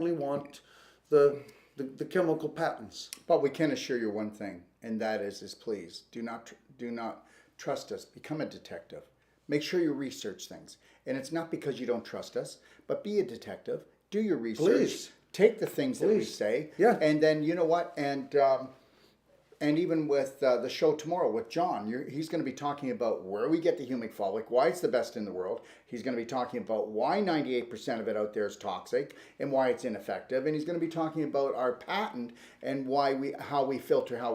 only want the chemical patents. But we can assure you one thing, and that is please do not trust us. Become a detective. Make sure you research things, and it's not because you don't trust us, but be a detective. Do your research. Please. Take the things that we say, Yeah. and then you know what, and even with the show tomorrow with John, he's going to be talking about where we get the humic fulvic, why it's the best in the world. He's going to be talking about why 98% of it out there is toxic and why it's ineffective. And he's going to be talking about our patent and how we filter, and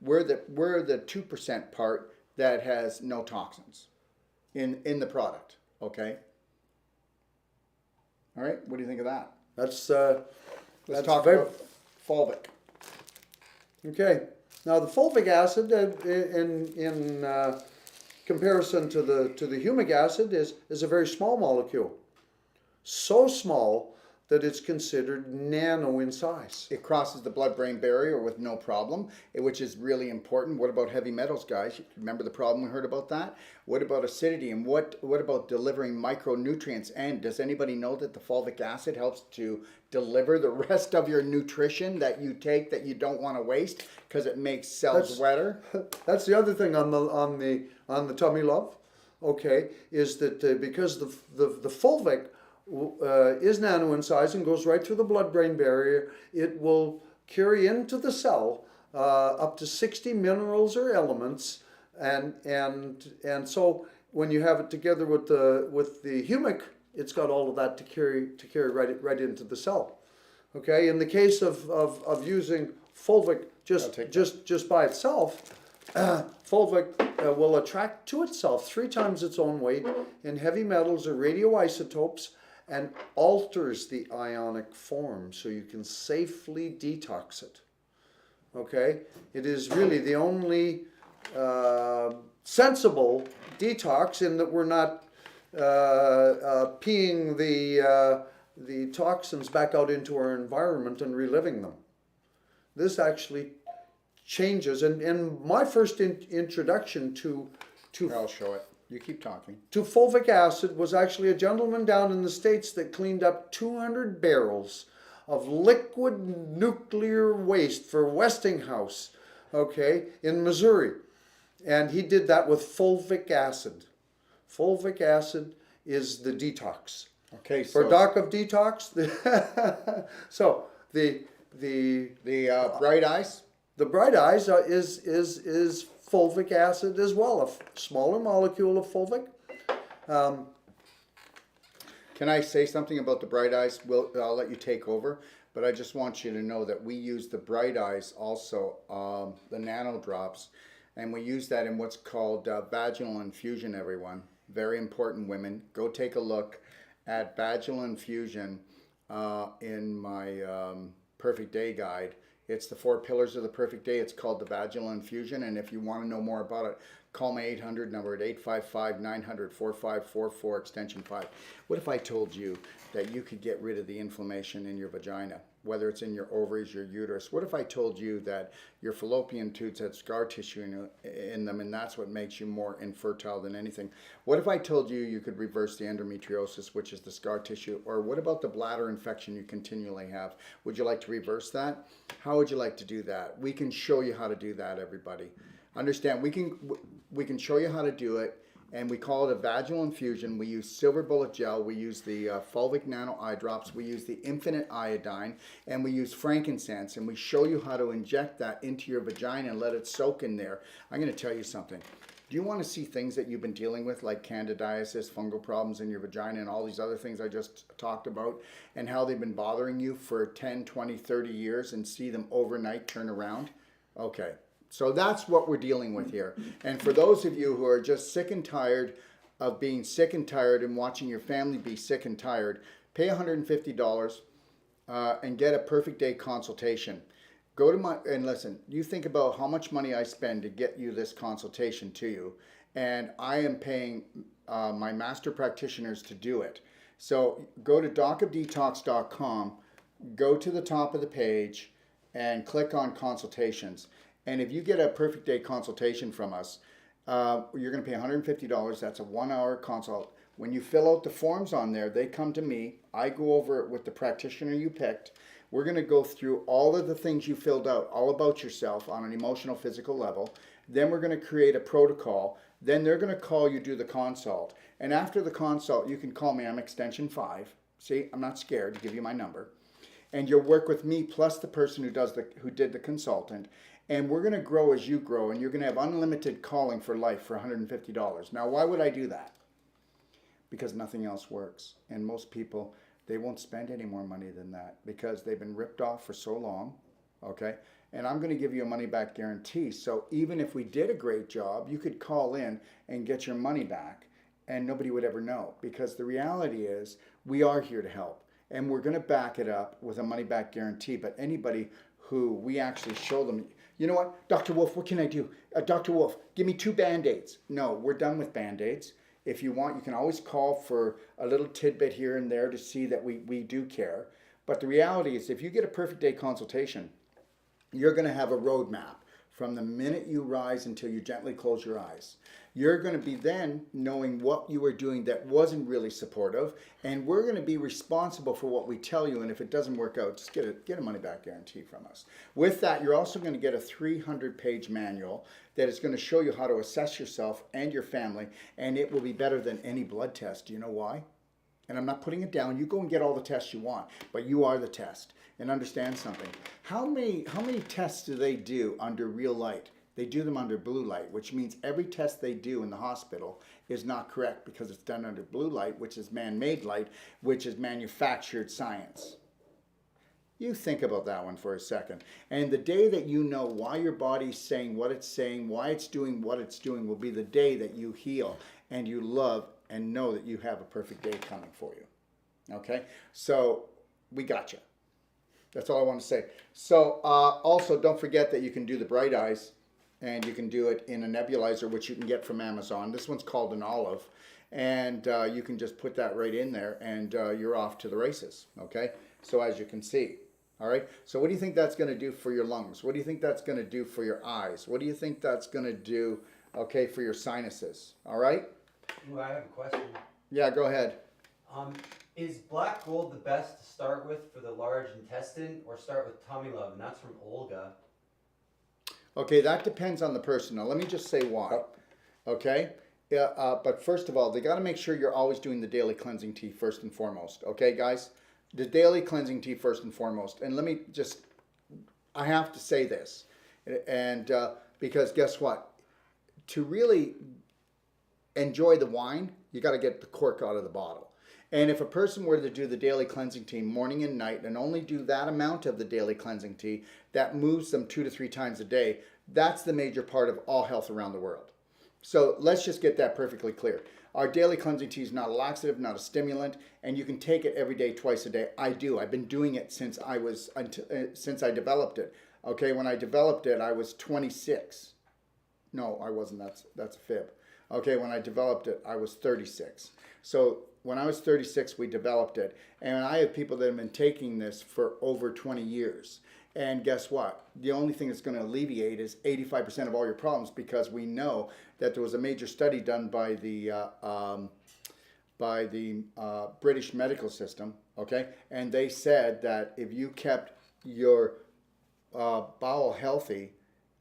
we're the 2% part that has no toxins in the product. Okay. All right. What do you think of that? Let's talk about fulvic. Okay. Now the fulvic acid, in comparison to the humic acid, is a very small molecule. So small that it's considered nano in size. It crosses the blood-brain barrier with no problem, which is really important. What about heavy metals, guys? Remember the problem we heard about that? What about acidity, and what about delivering micronutrients? And does anybody know that the fulvic acid helps to deliver the rest of your nutrition that you take that you don't want to waste because it makes cells wetter? That's the other thing on the tummy love. Okay, is that because the fulvic is nano in size and goes right through the blood-brain barrier, it will carry into the cell up to 60 minerals or elements, and so when you have it together with the humic, it's got all of that to carry right into the cell. Okay, in the case of using fulvic just by itself, fulvic will attract to itself 3 times its own weight in heavy metals or radioisotopes, and alters the ionic form so you can safely detox it. Okay? It is really the only sensible detox, in that we're not peeing the toxins back out into our environment and reliving them. This actually changes, and my first introduction to I'll show it. You keep talking. To fulvic acid was actually a gentleman down in the States that cleaned up 200 barrels of liquid nuclear waste for Westinghouse, okay, in Missouri. And he did that with fulvic acid. Fulvic acid is the detox. Okay, so for Doc of Detox, so the bright eyes? The bright eyes is fulvic acid as well, a smaller molecule of fulvic. Can I say something about the bright eyes? I'll let you take over, but I just want you to know that we use the bright eyes also, the nano drops, and we use that in what's called vaginal infusion, everyone. Very important, women. Go take a look at vaginal infusion in my Perfect Day guide. It's the 4 pillars of the perfect day. It's called the Vaginal Infusion. And if you want to know more about it, call my 800 number at 855-900-4544, extension 5. What if I told you that you could get rid of the inflammation in your vagina, whether it's in your ovaries, your uterus? What if I told you that your fallopian tubes had scar tissue in them, and that's what makes you more infertile than anything? What if I told you you could reverse the endometriosis, which is the scar tissue? Or what about the bladder infection you continually have? Would you like to reverse that? How would you like to do that? We can show you how to do that, everybody. Understand, we can show you how to do it, and we call it a vaginal infusion. We use silver bullet gel, we use the fulvic nano eye drops, we use the infinite iodine, and we use frankincense, and we show you how to inject that into your vagina and let it soak in there. I'm going to tell you something. Do you want to see things that you've been dealing with, like candidiasis, fungal problems in your vagina, and all these other things I just talked about, and how they've been bothering you for 10, 20, 30 years, and see them overnight turn around? Okay. So that's what we're dealing with here. And for those of you who are just sick and tired of being sick and tired and watching your family be sick and tired, pay $150 and get a perfect day consultation. Go to and listen, you think about how much money I spend to get you this consultation to you. And I am paying my master practitioners to do it. So go to docofdetox.com, go to the top of the page, and click on consultations. And if you get a perfect day consultation from us, you're going to pay $150. That's a 1-hour consult. When you fill out the forms on there, they come to me. I go over it with the practitioner you picked. We're going to go through all of the things you filled out, all about yourself on an emotional, physical level. Then we're going to create a protocol. Then they're going to call you, do the consult. And after the consult, you can call me. I'm extension 5. See, I'm not scared to give you my number. And you'll work with me plus the person who did the consultant. And we're going to grow as you grow. And you're going to have unlimited calling for life for $150. Now, why would I do that? Because nothing else works. And most people, they won't spend any more money than that because they've been ripped off for so long, okay? And I'm going to give you a money-back guarantee. So even if we did a great job, you could call in and get your money back and nobody would ever know, because the reality is we are here to help. And we're going to back it up with a money-back guarantee. But anybody who we actually show them, you know what, Dr. Wolf, what can I do? Dr. Wolf, give me 2 Band-Aids. No, we're done with Band-Aids. If you want, you can always call for a little tidbit here and there to see that we do care. But the reality is, if you get a perfect day consultation, you're going to have a roadmap from the minute you rise until you gently close your eyes. You're going to be then knowing what you were doing that wasn't really supportive, and we're going to be responsible for what we tell you. And if it doesn't work out, just get a money-back guarantee from us. With that, you're also going to get a 300-page manual that is going to show you how to assess yourself and your family, and it will be better than any blood test. Do you know why? And I'm not putting it down. You go and get all the tests you want, but you are the test. And understand something. How many tests do they do under real light? They do them under blue light, which means every test they do in the hospital is not correct because it's done under blue light, which is man-made light, which is manufactured science. You think about that one for a second. And the day that you know why your body's saying what it's saying, why it's doing what it's doing, will be the day that you heal and you love and know that you have a perfect day coming for you. Okay? So we got you. That's all I want to say. So also don't forget that you can do the bright eyes, and you can do it in a nebulizer, which you can get from Amazon. This one's called an Olive, and you can just put that right in there, and you're off to the races, okay? So as you can see, all right? So what do you think that's going to do for your lungs? What do you think that's going to do for your eyes? What do you think that's going to do, okay, for your sinuses, all right? Ooh, I have a question. Yeah, go ahead. Is black gold the best to start with for the large intestine, or start with tummy love? And that's from Olga. Okay, that depends on the person. Now, let me just say why, okay? Yeah, but first of all, they got to make sure you're always doing the daily cleansing tea first and foremost, okay, guys? The daily cleansing tea first and foremost. And let me just, I have to say this, and because guess what? To really enjoy the wine, you got to get the cork out of the bottle. And if a person were to do the daily cleansing tea morning and night and only do that amount of the daily cleansing tea, that moves them 2 to 3 times a day. That's the major part of all health around the world. So let's just get that perfectly clear. Our daily cleansing tea is not a laxative, not a stimulant, and you can take it every day, twice a day. I do. I've been doing it since I developed it. Okay, when I developed it, I was 26. No, I wasn't. That's a fib. Okay, when I developed it, I was 36. So when I was 36, we developed it. And I have people that have been taking this for over 20 years. And guess what? The only thing that's going to alleviate is 85% of all your problems, because we know that there was a major study done by the British medical system, okay? And they said that if you kept your bowel healthy,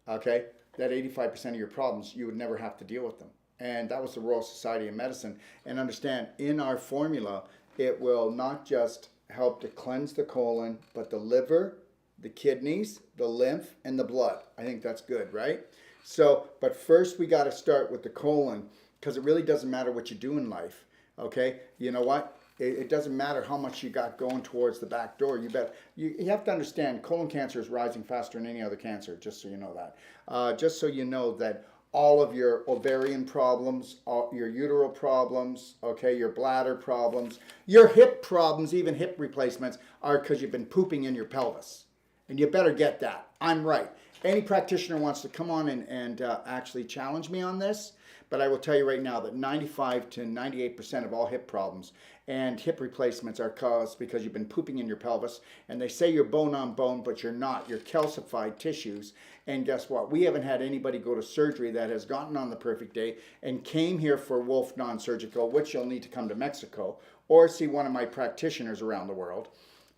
okay, that 85% of your problems, you would never have to deal with them. And that was the Royal Society of Medicine. And understand, in our formula, it will not just help to cleanse the colon, but the liver, the kidneys, the lymph, and the blood. I think that's good, right? So, but first we got to start with the colon, because it really doesn't matter what you do in life, okay? You know what? It doesn't matter how much you got going towards the back door. You have to understand, colon cancer is rising faster than any other cancer, just so you know that. Just so you know that all of your ovarian problems, your uteral problems, okay, your bladder problems, your hip problems, even hip replacements, are because you've been pooping in your pelvis. And you better get that. I'm right. Any practitioner wants to come on and actually challenge me on this, but I will tell you right now that 95 to 98% of all hip problems and hip replacements are caused because you've been pooping in your pelvis, and they say you're bone on bone, but you're not. You're calcified tissues. And guess what? We haven't had anybody go to surgery that has gotten on the perfect day and came here for Wolf non-surgical, which you'll need to come to Mexico or see one of my practitioners around the world.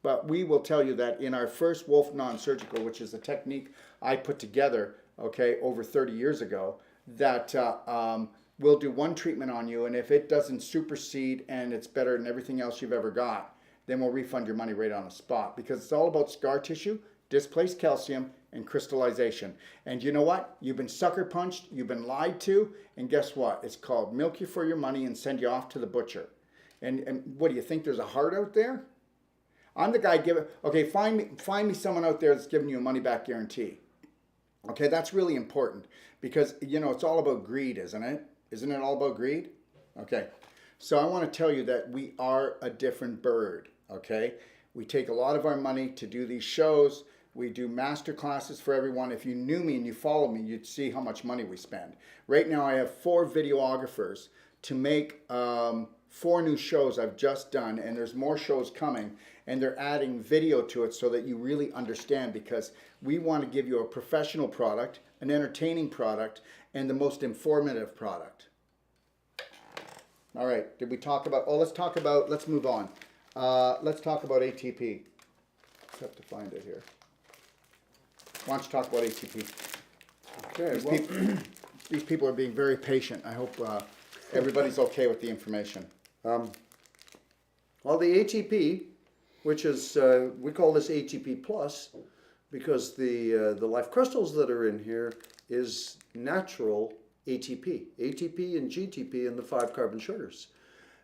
But we will tell you that in our first Wolf non-surgical, which is a technique I put together, okay, over 30 years ago, that we'll do one treatment on you, and if it doesn't supersede and it's better than everything else you've ever got, then we'll refund your money right on the spot, because it's all about scar tissue, displaced calcium, and crystallization. And you know what? You've been sucker punched, you've been lied to, and guess what? It's called milk you for your money and send you off to the butcher. And what do you think? There's a heart out there? I'm the guy giving. Okay, find me someone out there that's giving you a money back guarantee. Okay, that's really important, because you know it's all about greed, isn't it? Isn't it all about greed? Okay, so I want to tell you that we are a different bird. Okay, we take a lot of our money to do these shows. We do master classes for everyone. If you knew me and you follow me, you'd see how much money we spend. Right now, I have 4 videographers to make 4 new shows I've just done, and there's more shows coming, and they're adding video to it so that you really understand, because we want to give you a professional product, an entertaining product, and the most informative product. All right, did we talk about, let's move on. Let's talk about ATP. I have to find it here. Why don't you talk about ATP? Okay, These people are being very patient. I hope everybody's okay with the information. well, the ATP, which is, we call this ATP plus, because the life crystals that are in here is natural ATP. ATP and GTP and the 5 carbon sugars.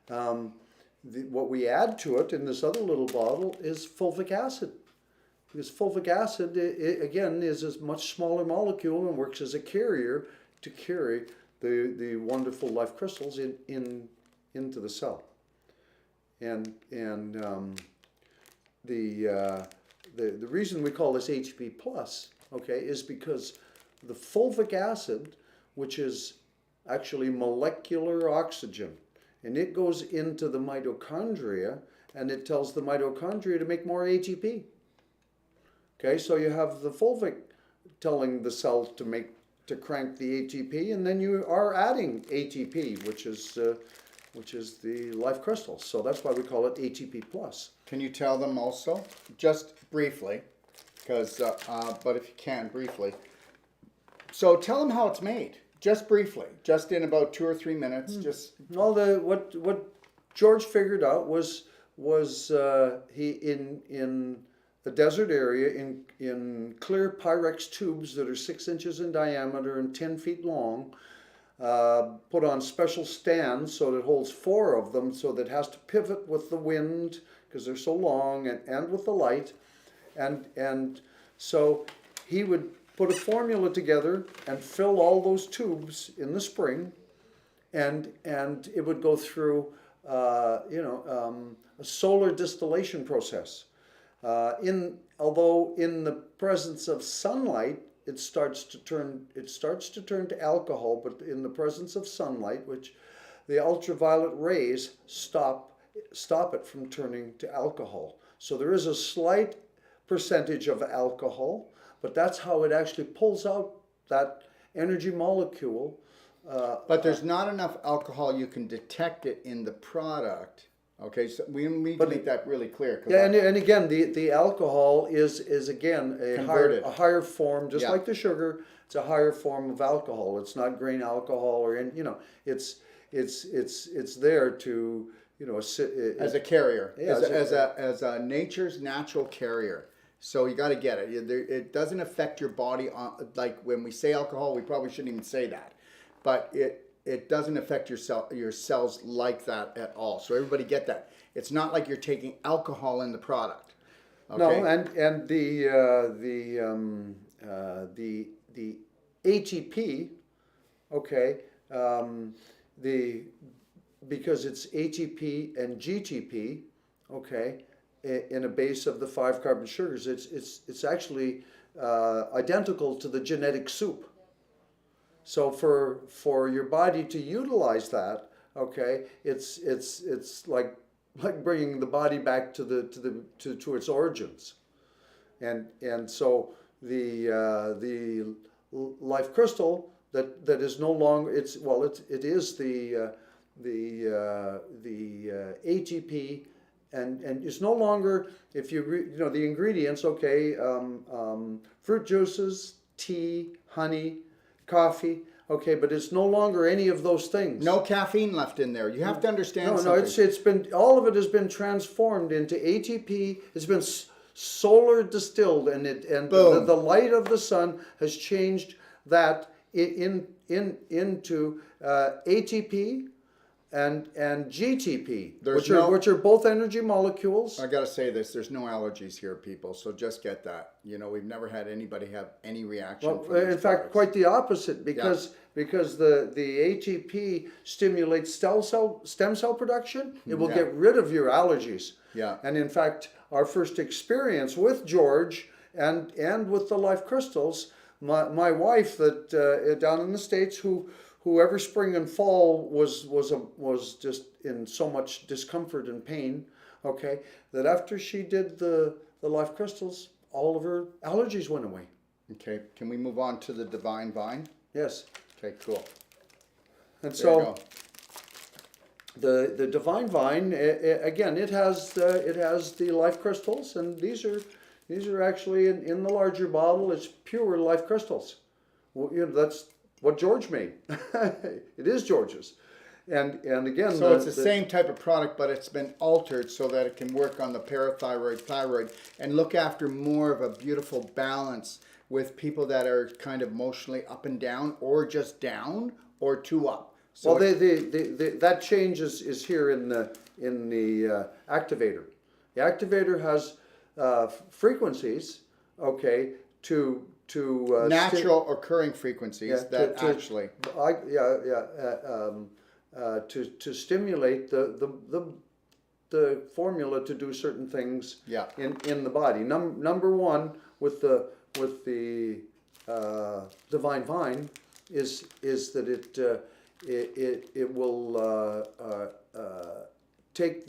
What we add to it in this other little bottle is fulvic acid. Because fulvic acid, again, is a much smaller molecule and works as a carrier to carry the wonderful life crystals into the cell. And the reason we call this ATP plus, okay, is because the fulvic acid, which is actually molecular oxygen, and it goes into the mitochondria, and it tells the mitochondria to make more ATP. Okay, so you have the fulvic telling the cell to crank the ATP, and then you are adding ATP, which is the life crystals. So that's why we call it ATP plus. Can you tell them also, just briefly, because but if you can, briefly. So tell them how it's made, just briefly, just in about 2 or 3 minutes. Just All what George figured out was he in the desert area in clear Pyrex tubes that are 6 inches in diameter and 10 feet long, put on special stands so that it holds 4 of them, so that it has to pivot with the wind because they're so long, and with the light, and so he would put a formula together and fill all those tubes in the spring, and it would go through a solar distillation process. Although in the presence of sunlight, it starts to turn to alcohol, but in the presence of sunlight, which the ultraviolet rays stop it from turning to alcohol. So there is a slight percentage of alcohol, but that's how it actually pulls out that energy molecule. but there's not enough alcohol you can detect it in the product. Okay, so we need to make that really clear. Yeah, and again, the alcohol is again a higher form, just like the sugar. It's a higher form of alcohol. It's not grain alcohol, or it's there to as a carrier, Yeah, as a nature's natural carrier. So you got to get it. It doesn't affect your body. Like when we say alcohol, we probably shouldn't even say that, but it doesn't affect your cells like that at all. So everybody get that. It's not like you're taking alcohol in the product. Okay? No, and the ATP, okay, because it's ATP and GTP, okay, in a base of the 5 carbon sugars. It's actually identical to the genetic soup. So for your body to utilize that, okay, it's like bringing the body back to its origins, and so the life crystal that is no longer it is the ATP, and it's no longer, if you know the ingredients, okay, fruit juices, tea, honey, coffee, okay, but it's no longer any of those things. No caffeine left in there. You have to understand something. No, it's been, all of it has been transformed into ATP. It's been solar distilled, and the light of the sun has changed that into ATP and GTP, which are both energy molecules. I got to say this: there's no allergies here, people. So just get that. You know, we've never had anybody have any reaction. Well, from these in fact, products. quite the opposite, because the ATP stimulates stem cell production. It will get rid of your allergies. Yeah. And in fact, our first experience with George and with the life crystals, my wife that down in the States, who every spring and fall was just in so much discomfort and pain, okay, that after she did the life crystals, all of her allergies went away. Okay, can we move on to the Divine Vine? Yes. Okay, cool. And There so the Divine Vine, again, it has the life crystals, and these are actually in the larger bottle. It's pure life crystals. Well, you know, that's what George made. It is George's, and again. So it's the same type of product, but it's been altered so that it can work on the parathyroid, thyroid, and look after more of a beautiful balance with people that are kind of emotionally up and down, or just down, or too up. So well, that change is here in the activator. The activator has frequencies, okay, to natural occurring frequencies actually. To stimulate the formula to do certain things in the body. Number one with the Divine Vine is that it will take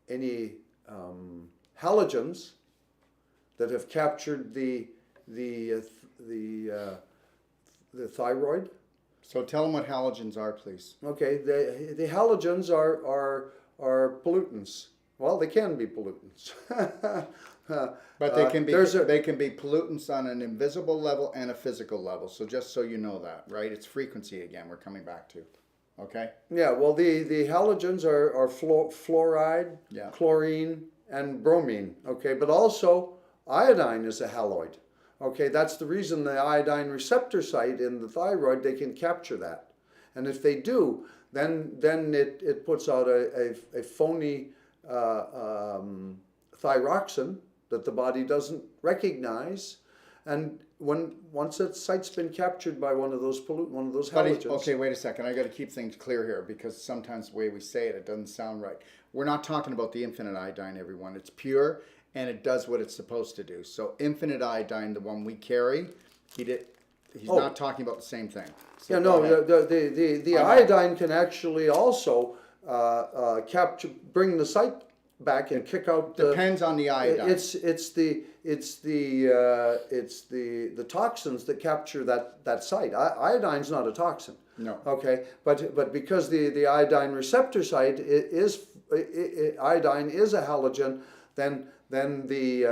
any halogens that have captured the thyroid. So tell them what halogens are, please. Okay, the halogens are pollutants. Well, they can be pollutants. But they can be pollutants on an invisible level and a physical level. So just so you know that, right? It's frequency again. We're coming back to. Okay. Yeah. Well, the halogens are fluoride, chlorine, and bromine. Okay, but also iodine is a haloid. Okay, that's the reason the iodine receptor site in the thyroid, they can capture that, and if they do, then it puts out a phony thyroxine that the body doesn't recognize, and once that site's been captured by one of those halogens. Okay, wait a second. I got to keep things clear here, because sometimes the way we say it, it doesn't sound right. We're not talking about the infinite iodine, everyone. It's pure, and it does what it's supposed to do. So infinite iodine, the one we carry, he's not talking about the same thing. So the iodine can actually also bring the site back and kick out. Depends on the iodine. It's the toxins that capture that site. Iodine's not a toxin. No. Okay, but because the iodine receptor site iodine is a halogen, then the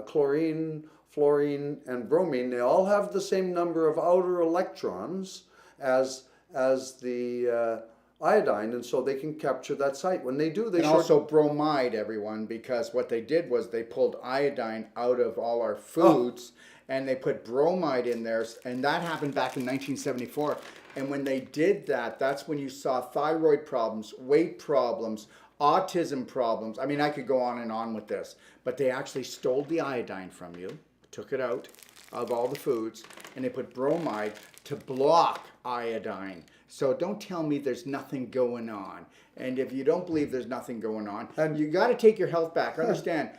chlorine, fluorine, and bromine, they all have the same number of outer electrons as the iodine, and so they can capture that site. When they do, also bromide, everyone, because what they did was they pulled iodine out of all our foods, and they put bromide in there, and that happened back in 1974. And when they did that, that's when you saw thyroid problems, weight problems, autism problems. I mean, I could go on and on with this, but they actually stole the iodine from you, took it out of all the foods, and they put bromide to block iodine. So don't tell me there's nothing going on. And if you don't believe there's nothing going on, And- you got to take your health back. Understand,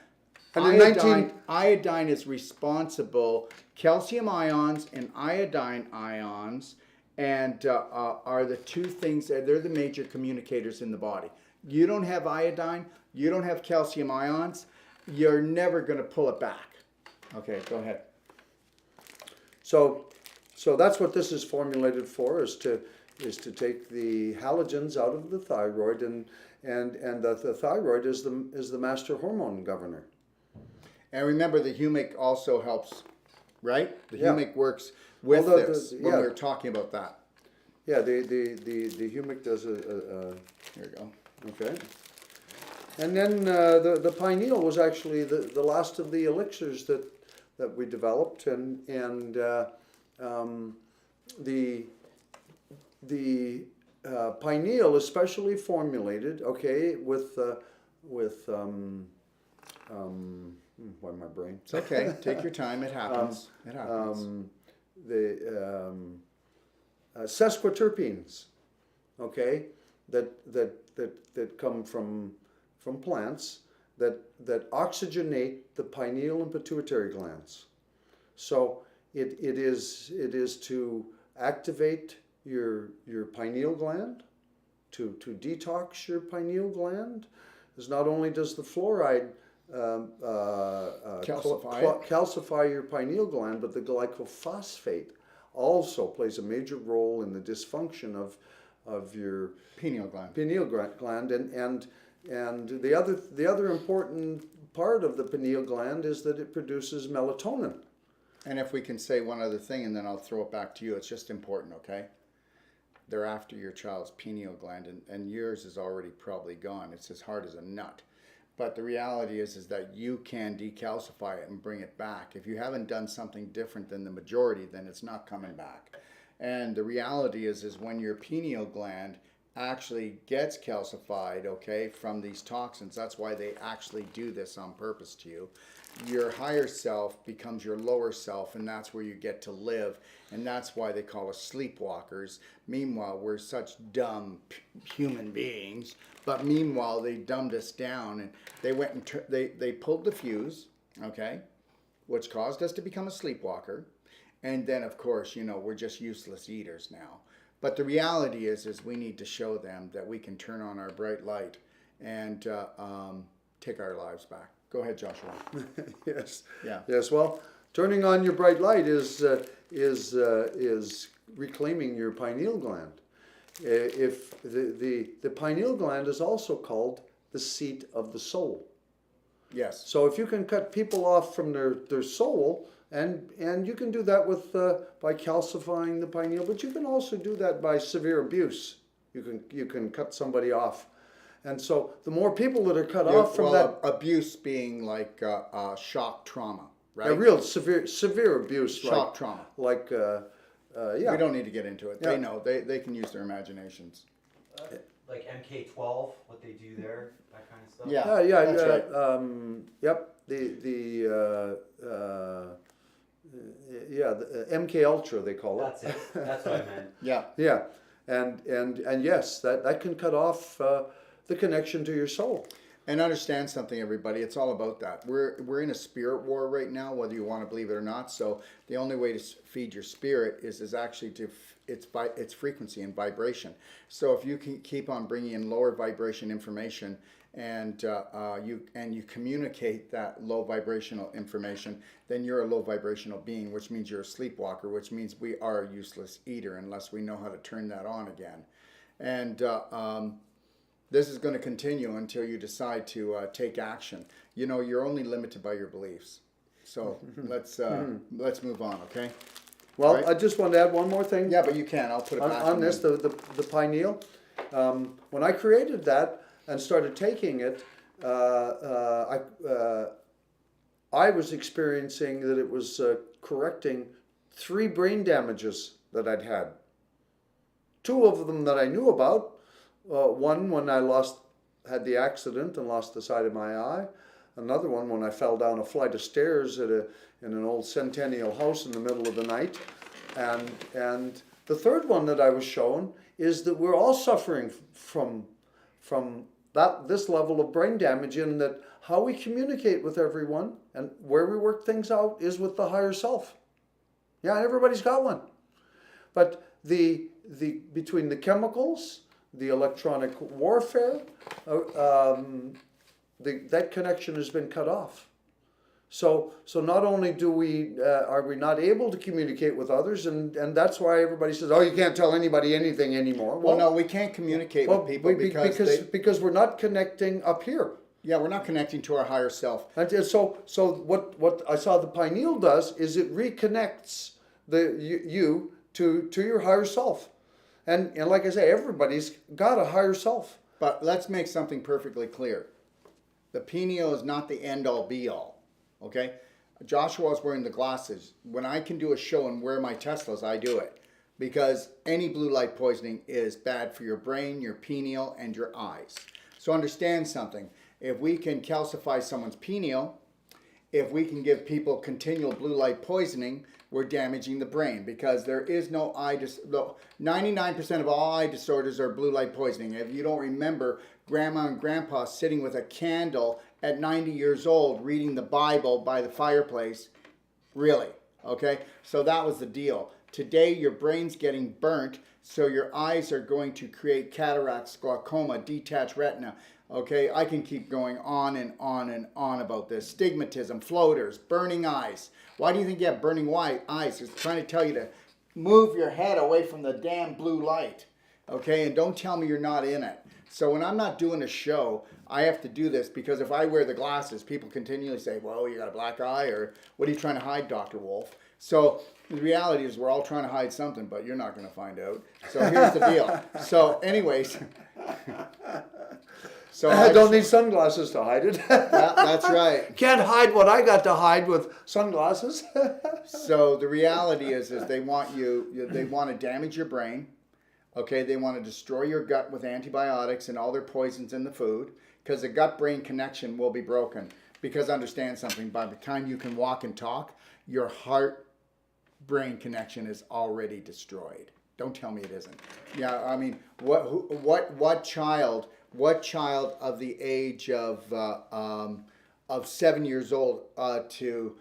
And in 19 iodine is responsible, calcium ions and iodine ions, and are the two things, they're the major communicators in the body. You don't have iodine, you don't have calcium ions, you're never going to pull it back. Okay, go ahead. So that's what this is formulated for, is to take the halogens out of the thyroid, and the thyroid is the master hormone governor. And remember, the humic also helps, right? The Yeah. humic works with Well, this when yeah. we were talking about that. Yeah, the humic does a Here we go. okay. And then the pineal was actually the last of the elixirs that we developed, and the pineal is specially formulated, okay, with why my brain? It's okay. Take your time. It happens. It happens. The sesquiterpenes, okay, that come from plants that oxygenate the pineal and pituitary glands. So it is to activate your pineal gland, to detox your pineal gland. As not only does the fluoride calcify your pineal gland, but the glycophosphate also plays a major role in the dysfunction of your Pineal gland. gland, and the other important part of the pineal gland is that it produces melatonin. And if we can say one other thing, and then I'll throw it back to you, it's just important, okay? They're after your child's pineal gland, and yours is already probably gone. It's as hard as a nut. But the reality is that you can decalcify it and bring it back. If you haven't done something different than the majority, then it's not coming back. And the reality is when your pineal gland actually gets calcified, okay, from these toxins, that's why they actually do this on purpose to you. Your higher self becomes your lower self, and that's where you get to live, and that's why they call us sleepwalkers. Meanwhile, we're such dumb human beings, but meanwhile they dumbed us down, and they went and they pulled the fuse, okay, which caused us to become a sleepwalker. And then, of course, you know, we're just useless eaters now. But the reality is we need to show them that we can turn on our bright light and take our lives back. Go ahead, Joshua. Yes. Yeah. Yes. Well, turning on your bright light is reclaiming your pineal gland. If the pineal gland is also called the seat of the soul. Yes. So if you can cut people off from their soul, and you can do that with by calcifying the pineal, but you can also do that by severe abuse. You can cut somebody off, and so the more people that are cut off from that abuse being like shock trauma, right? a real severe abuse, Shock trauma. like yeah. We don't need to get into it. Yeah. They know. They can use their imaginations. Like MK12, what they do there, that kind of stuff. Yeah. Yeah. That's right. Yep. The MK Ultra they call it. That's it. That's what I meant. Yeah. Yeah, and yes, that can cut off the connection to your soul. And understand something, everybody. It's all about that. We're in a spirit war right now, whether you want to believe it or not. So the only way to feed your spirit is actually to its frequency and vibration. So if you can keep on bringing in lower vibration information, and you communicate that low vibrational information, then you're a low vibrational being, which means you're a sleepwalker, which means we are a useless eater unless we know how to turn that on again. And this is going to continue until you decide to take action. You know, you're only limited by your beliefs. So let's move on, okay? Well, Right. I just want to add one more thing. Yeah, but you can. I'll put it back on this, the pineal. When I created that and started taking it, I was experiencing that it was correcting 3 brain damages that I'd had. 2 of them that I knew about. One when I had the accident and lost the sight of my eye. Another one when I fell down a flight of stairs in an old centennial house in the middle of the night. And the third one that I was shown is that we're all suffering from this level of brain damage, in that how we communicate with everyone and where we work things out is with the higher self. Yeah, everybody's got one. But the between the chemicals, the electronic warfare, that connection has been cut off. So not only are we not able to communicate with others, and that's why everybody says, oh, you can't tell anybody anything anymore. Well, no, we can't communicate with people because we're not connecting up here. Yeah, we're not connecting to our higher self. And so what I saw the pineal does is it reconnects you to your higher self. And like I say, everybody's got a higher self. But let's make something perfectly clear. The pineal is not the end-all be-all. Okay? Joshua is wearing the glasses. When I can do a show and wear my Teslas, I do it. Because any blue light poisoning is bad for your brain, your pineal, and your eyes. So understand something. If we can calcify someone's pineal, if we can give people continual blue light poisoning, we're damaging the brain, because there is no 99% of all eye disorders are blue light poisoning. If you don't remember, grandma and grandpa sitting with a candle at 90 years old reading the Bible by the fireplace, really, okay? So that was the deal. Today your brain's getting burnt, so your eyes are going to create cataracts, glaucoma, detached retina. Okay, I can keep going on and on and on about this. Stigmatism, floaters, burning eyes. Why do you think you have burning eyes? It's trying to tell you to move your head away from the damn blue light. Okay, and don't tell me you're not in it. So when I'm not doing a show, I have to do this, because if I wear the glasses, people continually say, well, you got a black eye, or what are you trying to hide, Dr. Wolf? So the reality is we're all trying to hide something, but you're not going to find out. So here's the deal. So anyways... So I don't need sunglasses to hide it. Yeah, that's right. Can't hide what I got to hide with sunglasses. So the reality is they want they want to damage your brain. Okay, they want to destroy your gut with antibiotics and all their poisons in the food, because the gut-brain connection will be broken. Because understand something, by the time you can walk and talk, your heart-brain connection is already destroyed. Don't tell me it isn't. Yeah, I mean, what child of the age of 7 years old to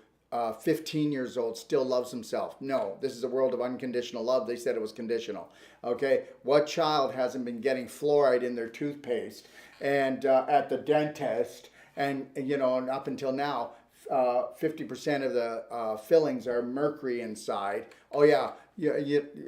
15 years old still loves himself? No, this is a world of unconditional love. They said it was conditional. Okay, what child hasn't been getting fluoride in their toothpaste and at the dentist, and up until now, 50% of the fillings are mercury inside. Oh yeah.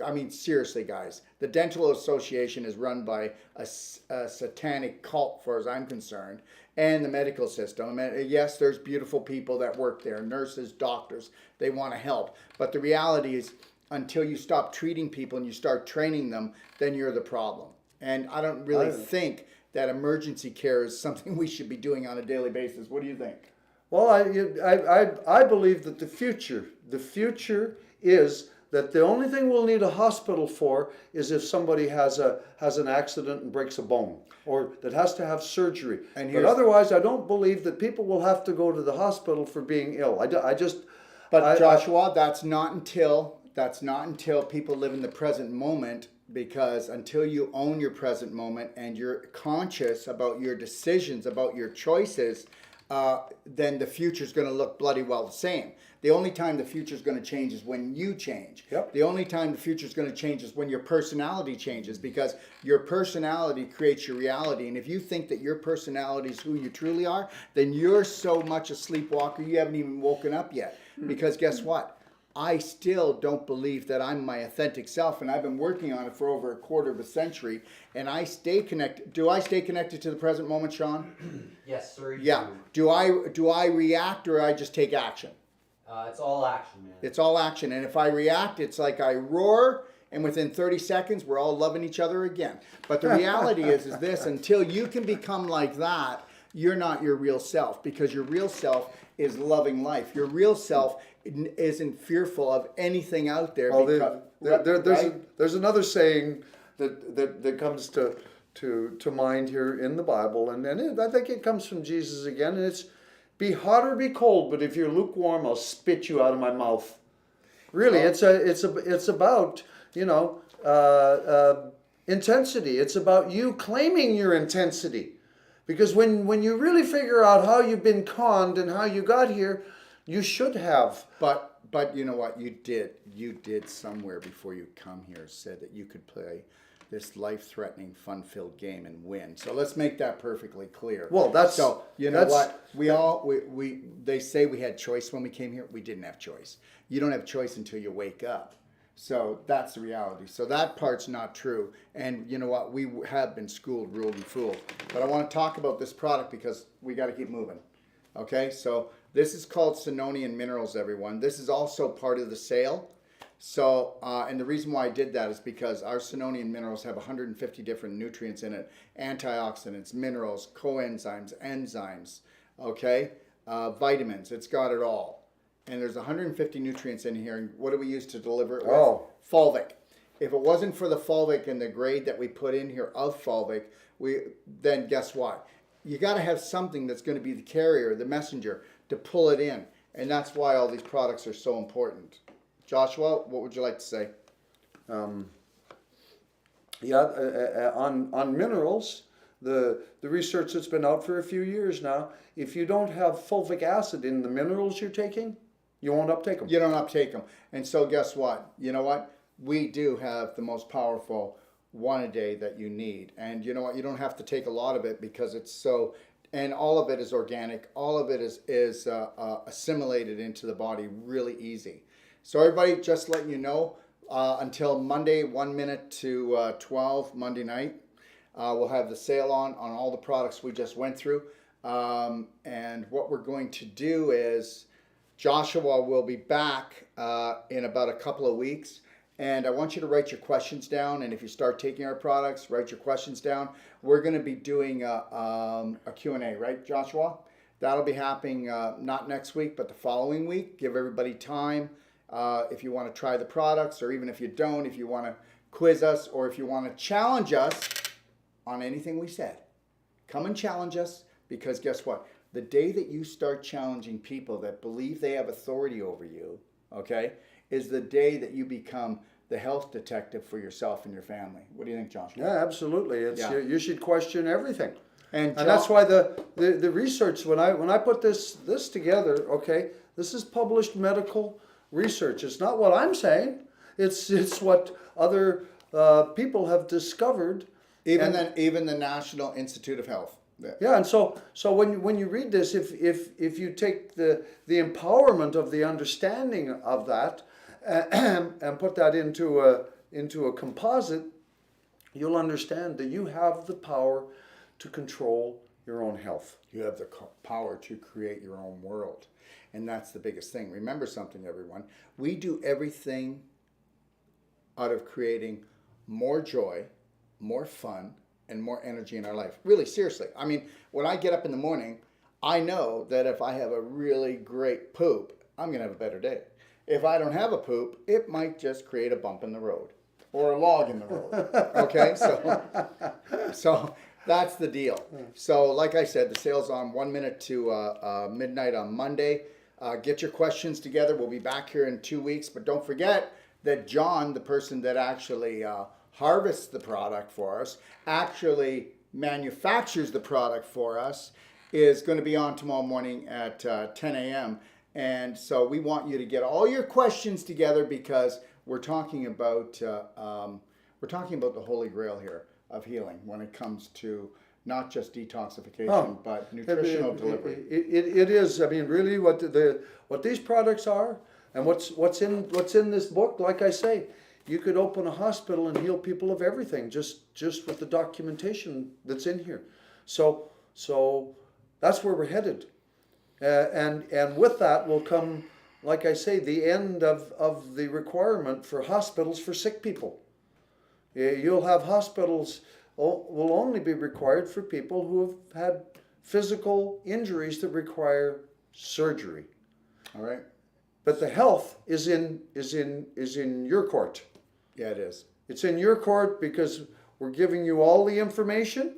I mean, seriously, guys, the Dental Association is run by a satanic cult, as far as I'm concerned, and the medical system. And yes, there's beautiful people that work there, nurses, doctors, they want to help. But the reality is, until you stop treating people and you start training them, then you're the problem. And I don't really think that emergency care is something we should be doing on a daily basis. What do you think? Well, I believe that the future is that the only thing we'll need a hospital for is if somebody has an accident and breaks a bone, or that has to have surgery. But otherwise, I don't believe that people will have to go to the hospital for being ill. Joshua, that's not until people live in the present moment, because until you own your present moment and you're conscious about your decisions, about your choices, then the future's going to look bloody well the same. The only time the future's going to change is when you change. Yep. The only time the future's going to change is when your personality changes, because your personality creates your reality. And if you think that your personality is who you truly are, then you're so much a sleepwalker you haven't even woken up yet. Because guess what? I still don't believe that I'm my authentic self, and I've been working on it for over a quarter of a century, and I stay connected. Do I stay connected to the present moment, Sean? Yes, sir. Yeah. Do I react, or I just take action? It's all action, man. It's all action, and if I react, it's like I roar, and within 30 seconds, we're all loving each other again. But the reality is this: until you can become like that, you're not your real self, because your real self is loving life. Your real self isn't fearful of anything out there. Well, there's another saying that comes to mind here in the Bible, and I think it comes from Jesus again, and it's, be hot or be cold, but if you're lukewarm, I'll spit you out of my mouth. Really, it's about, you know, intensity. It's about you claiming your intensity. Because when you really figure out how you've been conned and how you got here, you should have. But you know what, you did somewhere before you come here said that you could play this life-threatening, fun-filled game and win. So let's make that perfectly clear. Well, that's so you know what we they say we had choice when we came here. We didn't have choice. You don't have choice until you wake up. So that's the reality. So that part's not true. And you know what, we have been schooled, ruled, and fooled. But I want to talk about this product because we got to keep moving. Okay, so this is called Synonian Minerals, everyone. This is also part of the sale. So, and the reason why I did that is because our Synonian Minerals have 150 different nutrients in it. Antioxidants, minerals, coenzymes, enzymes, okay? Vitamins, it's got it all. And there's 150 nutrients in here. And what do we use to deliver it with? Oh. Fulvic. If it wasn't for the fulvic and the grade that we put in here of fulvic, then guess what? You got to have something that's going to be the carrier, the messenger, to pull it in. And that's why all these products are so important. Joshua, what would you like to say? On minerals, the research that's been out for a few years now, if you don't have fulvic acid in the minerals you're taking, you won't uptake them. You don't uptake them. And so guess what? You know what? We do have the most powerful one a day that you need. And you know what? You don't have to take a lot of it because it's so, and all of it is organic. All of it is assimilated into the body really easy. So everybody, just letting you know, until Monday, 1 minute to 12, Monday night, we'll have the sale on all the products we just went through. And what we're going to do is, Joshua will be back in about a couple of weeks. And I want you to write your questions down. And if you start taking our products, write your questions down. We're going to be doing a Q&A, right, Joshua? That'll be happening not next week, but the following week. Give everybody time. If you want to try the products, or even if you don't, if you want to quiz us, or if you want to challenge us on anything we said, come and challenge us, because guess what? The day that you start challenging people that believe they have authority over you, okay, is the day that you become the health detective for yourself and your family. What do you think, Joshua? Yeah, absolutely. You should question everything. And that's why the research, when I put this together, okay, this is published medical research. It's not what I'm saying. It's what other people have discovered. Even the National Institute of Health. Yeah, and so when you read this, if you take the empowerment of the understanding of that and put that into a composite, you'll understand that you have the power to control your own health. You have the power to create your own world. And that's the biggest thing. Remember something, everyone. We do everything out of creating more joy, more fun, and more energy in our life. Really, seriously. I mean, when I get up in the morning, I know that if I have a really great poop, I'm going to have a better day. If I don't have a poop, it might just create a bump in the road or a log in the road. Okay? So that's the deal. So like I said, the sale's on 1 minute to midnight on Monday. Get your questions together. We'll be back here in 2 weeks. But don't forget that John, the person that actually harvests the product for us, actually manufactures the product for us, is going to be on tomorrow morning at 10 a.m. And so we want you to get all your questions together, because we're talking about the Holy Grail here of healing when it comes to not just detoxification, but nutritional delivery. It is. I mean, really, what these products are, and what's in this book. Like I say, you could open a hospital and heal people of everything just with the documentation that's in here. So that's where we're headed, and with that will come, like I say, the end of the requirement for hospitals for sick people. You'll have hospitals will only be required for people who have had physical injuries that require surgery. All right. But the health is in your court. Yeah, it is. It's in your court because we're giving you all the information.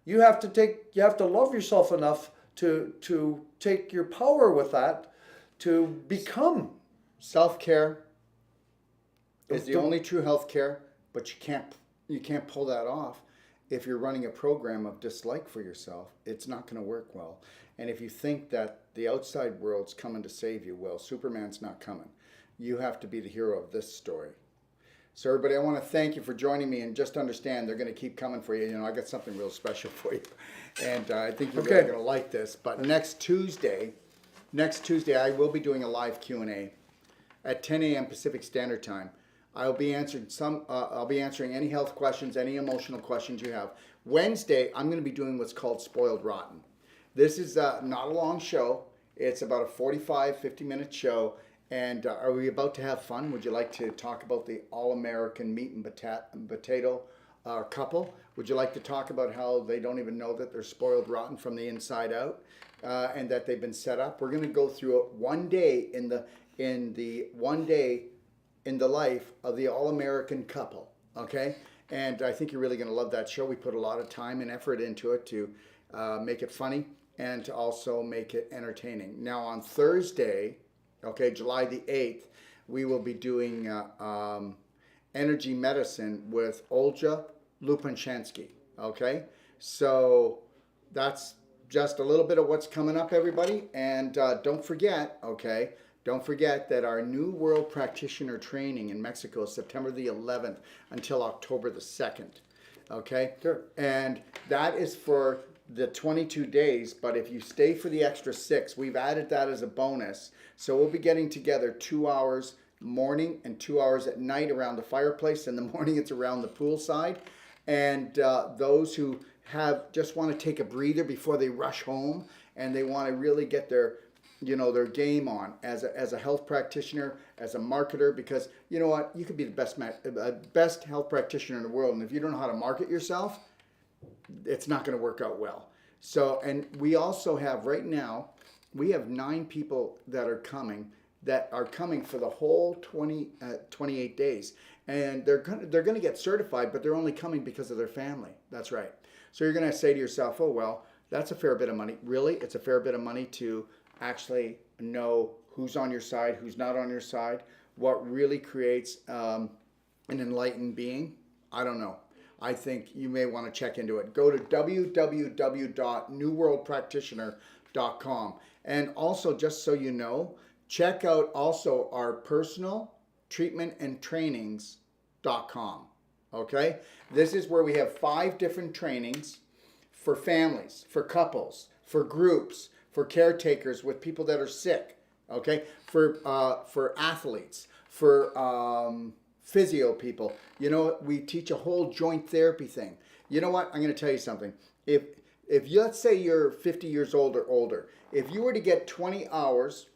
You have to love yourself enough to take your power with that to become. Self-care is the only true health care, but you can't pull that off if you're running a program of dislike for yourself. It's not going to work well. And if you think that the outside world's coming to save you, well, Superman's not coming. You have to be the hero of this story. So everybody, I want to thank you for joining me, and just understand they're going to keep coming for you. You know, I got something real special for you, and I think you're really going to like this. But next Tuesday, I will be doing a live Q&A at 10 a.m. Pacific Standard Time. I'll be answering any health questions, any emotional questions you have. Wednesday, I'm going to be doing what's called Spoiled Rotten. This is not a long show. It's about a 45, 50-minute show. And are we about to have fun? Would you like to talk about the all-American meat and potato couple? Would you like to talk about how they don't even know that they're spoiled rotten from the inside out, and that they've been set up? We're going to go through it one day in the life of the all-American couple. Okay, and I think you're really going to love that show. We put a lot of time and effort into it to make it funny and to also make it entertaining. Now on Thursday, okay, July the 8th, we will be doing energy medicine with Olga Lupanshansky, okay? So that's just a little bit of what's coming up, everybody. And don't forget that our New World Practitioner training in Mexico is September the 11th until October the 2nd, okay? Sure. And that is for the 22 days, but if you stay for the extra 6, we've added that as a bonus. So we'll be getting together 2 hours morning and 2 hours at night around the fireplace. In the morning, it's around the poolside. And those who just want to take a breather before they rush home, and they want to really get their game on as a health practitioner, as a marketer, because you know what, you could be the best health practitioner in the world, and if you don't know how to market yourself, it's not going to work out well. So, and we also have right now, we have 9 people that are coming for the whole 28 days. And they're going to get certified, but they're only coming because of their family. That's right. So you're going to say to yourself, oh, well, that's a fair bit of money. Really? It's a fair bit of money to actually know who's on your side, who's not on your side, what really creates an enlightened being. I don't know. I think you may want to check into it. Go to www.newworldpractitioner.com. And also, just so you know, check out also our personal treatment and trainings.com. Okay? This is where we have 5 different trainings for families, for couples, for groups, for caretakers with people that are sick. Okay? For athletes, for physio people. You know, we teach a whole joint therapy thing. You know what? I'm going to tell you something. If you, let's say you're 50 years old or older, if you were to get 20 hours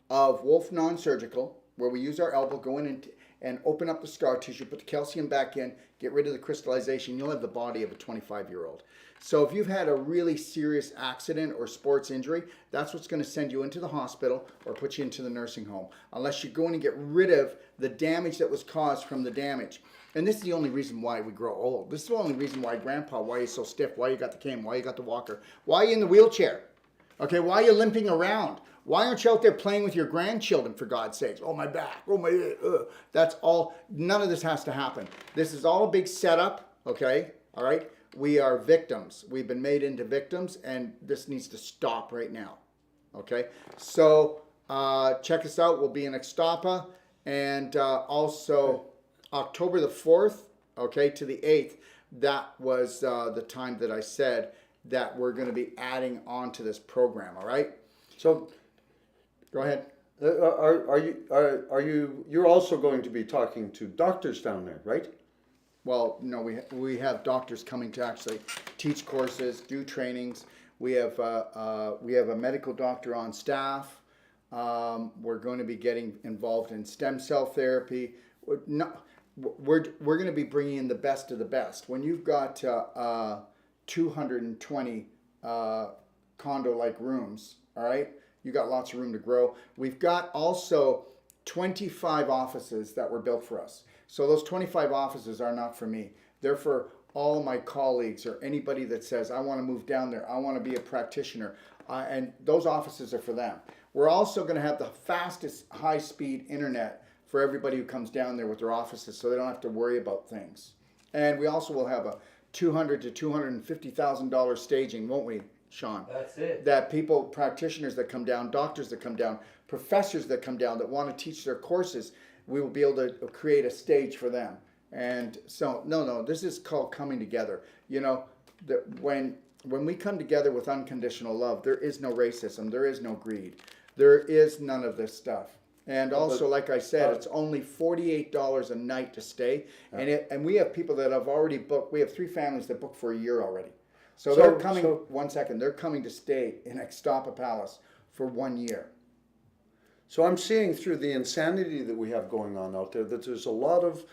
of Wolf non-surgical, where we use our elbow, go in and open up the scar tissue, put the calcium back in, get rid of the crystallization, you'll have the body of a 25-year-old. So if you've had a really serious accident or sports injury, that's what's going to send you into the hospital or put you into the nursing home, unless you go in and get rid of the damage that was caused from the damage. And this is the only reason why we grow old. This is the only reason why Grandpa, why you're so stiff, why you got the cane, why you got the walker, why you in the wheelchair, okay, why you limping around, why aren't you out there playing with your grandchildren, for God's sakes? Oh, my back, oh, my, that's all. None of this has to happen. This is all a big setup, okay, all right? We are victims. We've been made into victims, and this needs to stop right now, okay? So check us out. We'll be in Ixtapa, and also October the 4th, okay, to the 8th, that was the time that I said that we're going to be adding on to this program, all right? So, go ahead. You're also going to be talking to doctors down there, right? Well, no, we have doctors coming to actually teach courses, do trainings. We have a medical doctor on staff. We're going to be getting involved in stem cell therapy. We're going to be bringing in the best of the best. When you've got 220 condo-like rooms, all right, you got lots of room to grow. We've got also 25 offices that were built for us. So those 25 offices are not for me. They're for all my colleagues or anybody that says, I want to move down there. I want to be a practitioner. And those offices are for them. We're also going to have the fastest high-speed internet for everybody who comes down there with their offices, so they don't have to worry about things. And we also will have a $200,000 to $250,000 staging, won't we, Sean? That's it. That people, practitioners that come down, doctors that come down, professors that come down that want to teach their courses, we will be able to create a stage for them. And so, no, this is called coming together. You know, when we come together with unconditional love, there is no racism, there is no greed, there is none of this stuff. And also, like I said, it's only $48 a night to stay. And we have people that have already booked. We have 3 families that booked for a year already. So they're coming, 1 second, they're coming to stay in Extapa Palace for 1 year. So I'm seeing through the insanity that we have going on out there that there's a lot of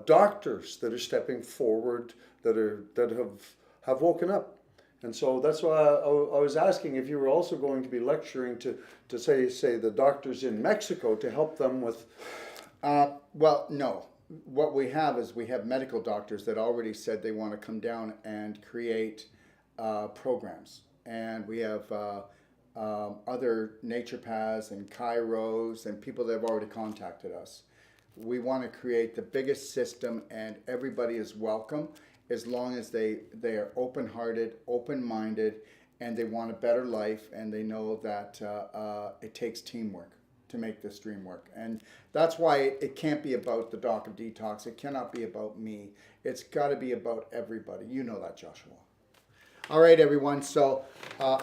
doctors that are stepping forward that have woken up. And so that's why I was asking if you were also going to be lecturing to say the doctors in Mexico to help them with. Well, no. What we have is we have medical doctors that already said they want to come down and create programs. And we have other naturopaths and chiros and people that have already contacted us. We want to create the biggest system, and everybody is welcome as long as they are open-hearted, open-minded, and they want a better life, and they know that it takes teamwork to make this dream work. And that's why it can't be about the Doc of Detox. It cannot be about me. It's got to be about everybody. You know that, Joshua. All right, everyone. So I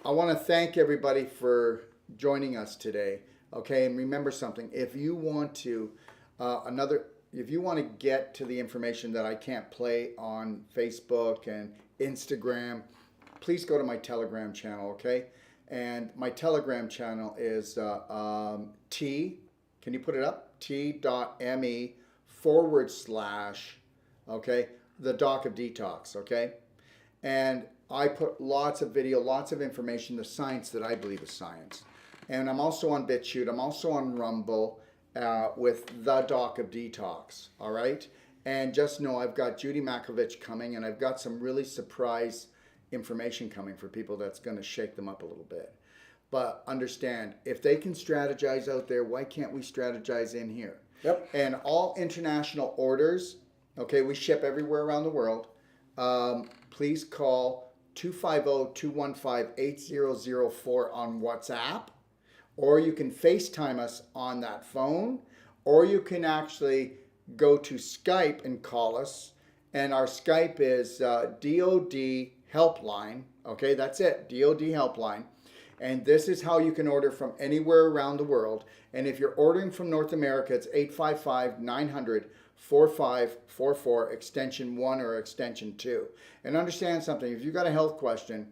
want to thank everybody for joining us today. Okay, and remember something. If you want to if you want to get to the information that I can't play on Facebook and Instagram, please go to my Telegram channel, okay? And my Telegram channel is can you put it up? t.me/, okay, the Doc of Detox, okay? And I put lots of video, lots of information, the science that I believe is science. And I'm also on BitChute. I'm also on Rumble with the Doc of Detox, all right? And just know I've got Judy Makovich coming, and I've got some really surprise information coming for people that's going to shake them up a little bit. But understand, if they can strategize out there, why can't we strategize in here? Yep. And all international orders, okay, we ship everywhere around the world. Please call 250-215-8004 on WhatsApp, or you can FaceTime us on that phone, or you can actually go to Skype and call us. And our Skype is DOD Helpline. Okay, that's it, DOD Helpline. And this is how you can order from anywhere around the world. And if you're ordering from North America, it's 855-900-4544, extension 1 or extension 2. And understand something, if you've got a health question,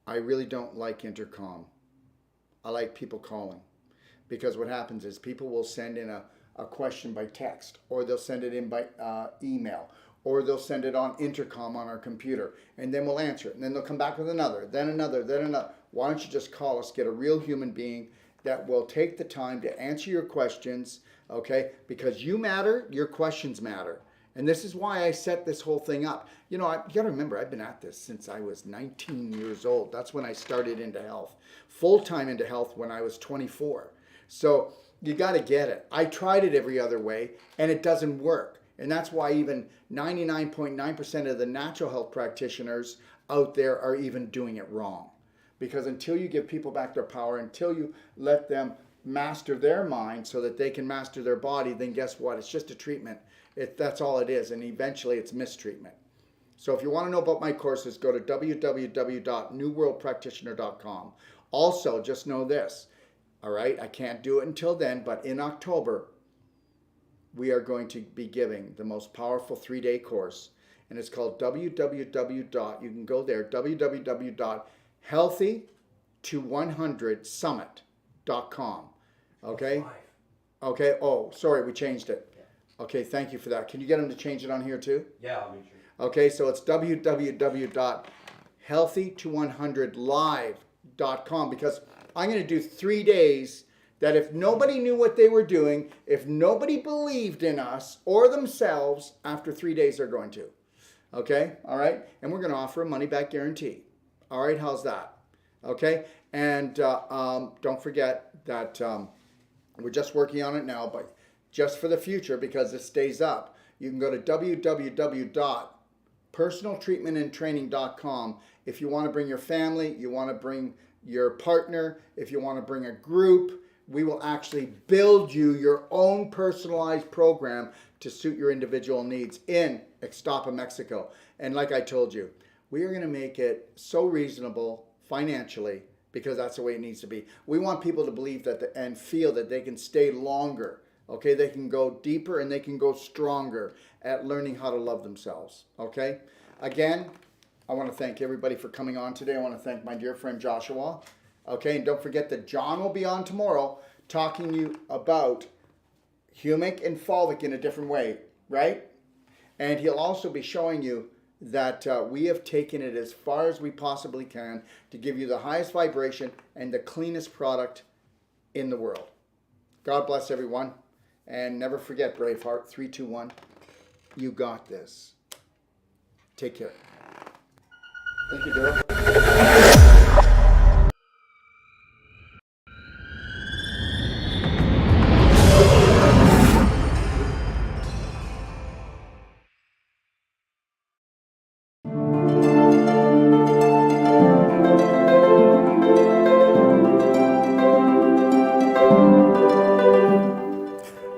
I really don't like intercom. I like people calling. Because what happens is people will send in a question by text, or they'll send it in by email, or they'll send it on intercom on our computer, and then we'll answer it. And then they'll come back with another, then another, then another. Why don't you just call us, get a real human being that will take the time to answer your questions, okay? Because you matter, your questions matter. And this is why I set this whole thing up. You know, you gotta remember, I've been at this since I was 19 years old. That's when I started into health. Full-time into health when I was 24. So you gotta get it. I tried it every other way, and it doesn't work. And that's why even 99.9% of the natural health practitioners out there are even doing it wrong. Because until you give people back their power, until you let them master their mind so that they can master their body, then guess what? It's just a treatment. That's all it is. And eventually it's mistreatment. So if you want to know about my courses, go to www.newworldpractitioner.com. Also, just know this, all right? I can't do it until then, but in October, we are going to be giving the most powerful 3-day course. And it's called you can go there, www.healthy-to100summit.com. Okay? Okay. Oh, sorry, we changed it. Okay, thank you for that. Can you get them to change it on here too? Yeah, I'll make sure. Okay, so it's www.healthy-to100live.com, because I'm going to do 3 days that if nobody knew what they were doing, if nobody believed in us or themselves, after 3 days they're going to. Okay? All right? And we're going to offer a money-back guarantee. All right? How's that? Okay? And don't forget that We're just working on it now, but just for the future, because it stays up, you can go to www.personaltreatmentandtraining.com if you want to bring your family, you want to bring your partner, if you want to bring a group. We will actually build you your own personalized program to suit your individual needs in Ixtapa, Mexico. And like I told you, we are going to make it so reasonable financially, because that's the way it needs to be. We want people to believe that and feel that they can stay longer. Okay, they can go deeper and they can go stronger at learning how to love themselves. Okay, again, I want to thank everybody for coming on today. I want to thank my dear friend Joshua. Okay, and don't forget that John will be on tomorrow talking to you about humic and fulvic in a different way, right? And he'll also be showing you that we have taken it as far as we possibly can to give you the highest vibration and the cleanest product in the world. God bless everyone. And never forget, Braveheart, 3, 2, 1. You got this. Take care. Thank you, Daryl.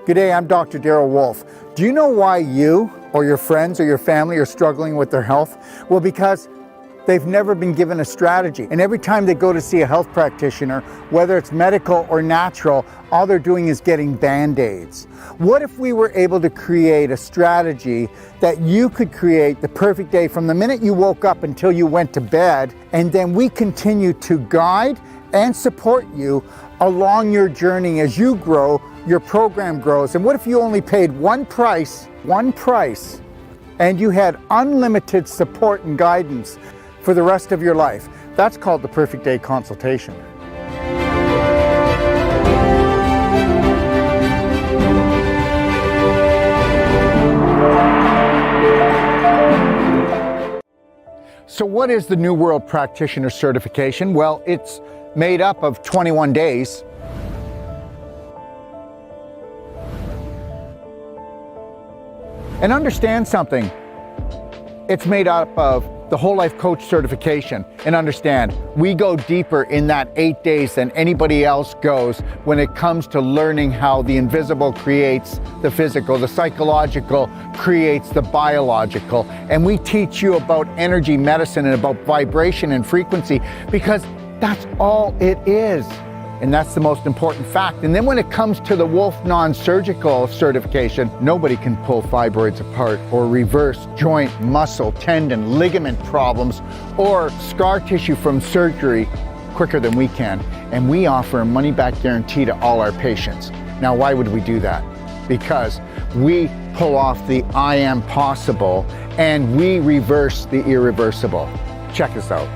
Good day, I'm Dr. Daryl Wolf. Do you know why you or your friends or your family are struggling with their health? Well, because they've never been given a strategy. And every time they go to see a health practitioner, whether it's medical or natural, all they're doing is getting Band-Aids. What if we were able to create a strategy that you could create the perfect day from the minute you woke up until you went to bed, and then we continue to guide and support you along your journey as you grow, your program grows. And what if you only paid one price, and you had unlimited support and guidance for the rest of your life? That's called the Perfect Day Consultation. So what is the New World Practitioner Certification? Well, it's made up of 21 days. And understand something, it's made up of the Whole Life Coach certification. And understand, we go deeper in that 8 days than anybody else goes when it comes to learning how the invisible creates the physical, the psychological creates the biological. And we teach you about energy medicine and about vibration and frequency, because that's all it is. And that's the most important fact. And then when it comes to the Wolf non-surgical certification, nobody can pull fibroids apart or reverse joint, muscle, tendon, ligament problems or scar tissue from surgery quicker than we can. And we offer a money-back guarantee to all our patients. Now, why would we do that? Because we pull off the I am possible and we reverse the irreversible. Check us out.